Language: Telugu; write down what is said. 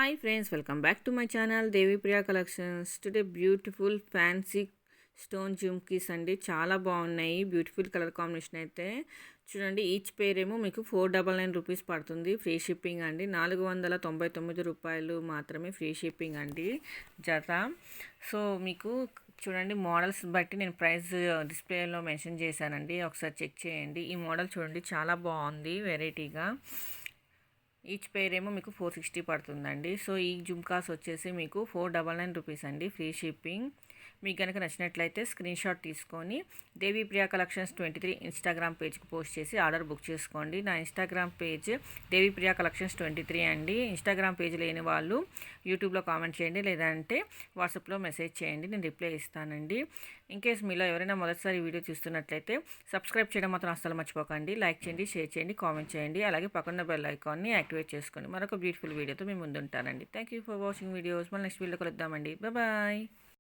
Hi friends, welcome back to my channel Devi Priya Collections. Today beautiful fancy stone jhumkis అండి, చాలా బాగున్నాయి. బ్యూటిఫుల్ కలర్ కాంబినేషన్ అయితే చూడండి. ఈచ్ పేర్ ఏమో మీకు 499 రూపీస్ పడుతుంది. ఫ్రీ షిప్పింగ్ అండి. 499 రూపాయలు మాత్రమే ఫ్రీ షిప్పింగ్ అండి జత. సో మీకు చూడండి, మోడల్స్ బట్టి నేను ప్రైస్ డిస్ప్లేలో మెన్షన్ చేశానండి, ఒకసారి చెక్ చేయండి. ఈ మోడల్ చూడండి, చాలా బాగుంది, వెరైటీగా. ఈచ్ పేర్ ఏమో మీకు 460 పడుతుందండి. సో ఈ జుమ్కాస్ వచ్చేసి మీకు 499 రూపీస్ అండి, ఫ్రీ షిప్పింగ్. మీకు కనుక నచ్చినట్లయితే స్క్రీన్ షాట్ తీసుకొని దేవి ప్రియా కలెక్షన్స్ 23 ఇన్స్టాగ్రామ్ పేజ్కి పోస్ట్ చేసి ఆర్డర్ బుక్ చేసుకోండి. నా ఇన్స్టాగ్రామ్ పేజ్ దేవి ప్రియా కలెక్షన్స్ 23 అండి. ఇన్స్టాగ్రామ్ పేజ్ లేని వాళ్ళు యూట్యూబ్లో కామెంట్ చేయండి, లేదంటే వాట్సాప్లో మెసేజ్ చేయండి, నేను రిప్లై ఇస్తానండి. ఇన్కేస్ మీలో ఎవరైనా మొదటిసారి వీడియో చూస్తున్నట్లయితే సబ్స్క్రైబ్ చేయడం మాత్రం అస్సలు మర్చిపోకండి. లైక్ చేయండి, షేర్ చేయండి, కామెంట్ చేయండి, అలాగే పక్కన బెల్ ఐకాన్ని యాక్టివేట్ చేసుకోండి. మరొక బ్యూటిఫుల్ వీడియోతో మేము ముందుంటానండి. థ్యాంక్ యూ ఫర్ వాచింగ్ వీడియోస్. మళ్ళీ నెక్స్ట్ వీడియో కలుద్దామండి. బాయ్.